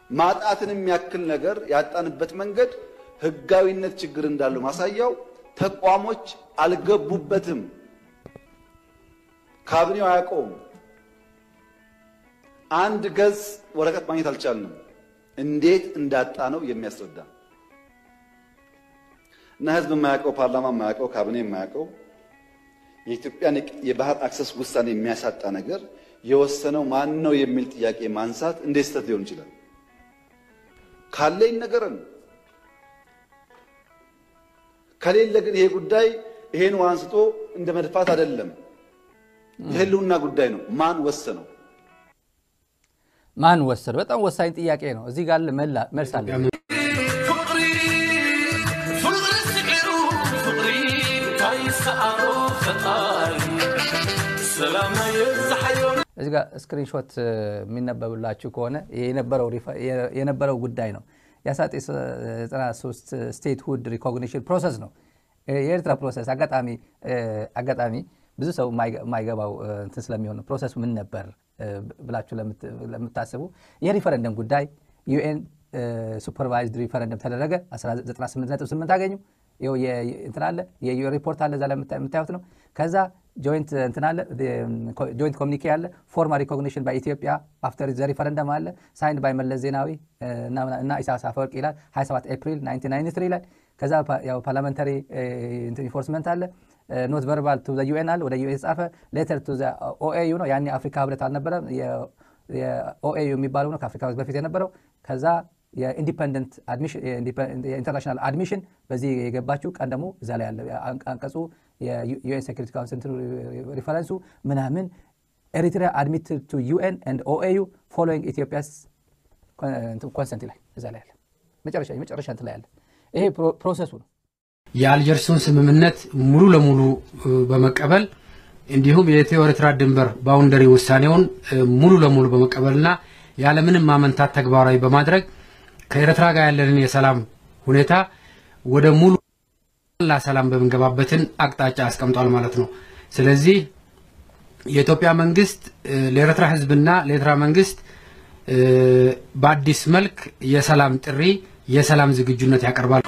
ማጣትን የሚያክል ነገር ያጣንበት መንገድ ህጋዊነት ችግር እንዳለው ማሳያው ተቋሞች አልገቡበትም ካቢኔው አያቆም አንድ ገጽ ወረቀት ማግኘት አልቻልንም እንዴት እንዳጣ ነው የሚያስረዳ እና ህዝብ የማያውቀው ፓርላማ የማያውቀው ካቢኔ የማያውቀው የኢትዮጵያን የባህር አክሰስ ውሳኔ የሚያሳጣ ነገር የወሰነው ማን ነው የሚል ጥያቄ ማንሳት እንዴት ስተት ሊሆን ይችላል ካለኝ ነገርን ከሌለ ግን ይሄ ጉዳይ ይሄን ዋንስቶ እንደ መድፋት አይደለም የህልውና ጉዳይ ነው ማን ወሰነው በጣም ወሳኝ ጥያቄ ነው እዚህ ጋር መልስ አለ እዚህ ጋር ስክሪንሾት የሚነበብላችሁ ከሆነ የነበረው ጉዳይ ነው ያሳጤ 93 ስቴት ሁድ ሪኮግኒሽን ፕሮሰስ ነው የኤርትራ ፕሮሰስ አጋጣሚ ብዙ ሰው ማይገባው እንትን ስለሚሆን ፕሮሰሱ ምን ነበር ብላችሁ ለምታስቡ የሪፈረንደም ጉዳይ ዩኤን ሱፐርቫይዝድ ሪፈረንደም ተደረገ 98.8 አገኙ እንትን አለ የዩኤን ሪፖርት አለ ዛላ የምታዩት ነው ከዛ ጆይንት እንትን አለ ጆይንት ኮሚኒኬ አለ ፎርማል ሪኮግኒሽን ባይ ኢትዮጵያ አፍተር ዘ ሪፈረንደም አለ ሳይንድ ባይ መለስ ዜናዊ እና ኢሳያስ አፈወርቂ ይላል 27 ኤፕሪል 1993 ይላል ከዛ ያው ፓርላሜንታሪ ኢንፎርስመንት አለ ኖት ቨርባል ቱ ዘ ዩኤን አለ ወደ ዩኤን ጻፈ ሌተር ቱ ዘ ኦኤዩ ነው ያኔ አፍሪካ ህብረት አልነበረም የኦኤዩ የሚባለው ነው ከአፍሪካ ህብረት በፊት የነበረው ከዛ የኢንዲፔንደንት አድሚሽን የኢንተርናሽናል አድሚሽን በዚህ የገባችው ቀን ደግሞ እዛ ላይ ያለ አንቀጹ የዩኤን ሴኩሪቲ ካውንስል ሪፈረንሱ ምናምን ኤሪትሪያ አድሚትድ ቱ ዩኤን ኤንድ ኦኤዩ ፎሎዊንግ ኢትዮጵያስ ኮንሰንት ላይ እዛ ላይ ያለ መጨረሻ እንትን ላይ ያለ ይሄ ፕሮሰሱ ነው የአልጀርሱን ስምምነት ሙሉ ለሙሉ በመቀበል እንዲሁም የኢትዮ ኤርትራ ድንበር ባውንደሪ ውሳኔውን ሙሉ ለሙሉ በመቀበልና ያለምንም ማመንታት ተግባራዊ በማድረግ ከኤርትራ ጋር ያለንን የሰላም ሁኔታ ወደ ሙሉ ሰላም በመንገባበትን አቅጣጫ አስቀምጧል ማለት ነው ስለዚህ የኢትዮጵያ መንግስት ለኤርትራ ህዝብና ለኤርትራ መንግስት በአዲስ መልክ የሰላም ጥሪ የሰላም ዝግጁነት ያቀርባል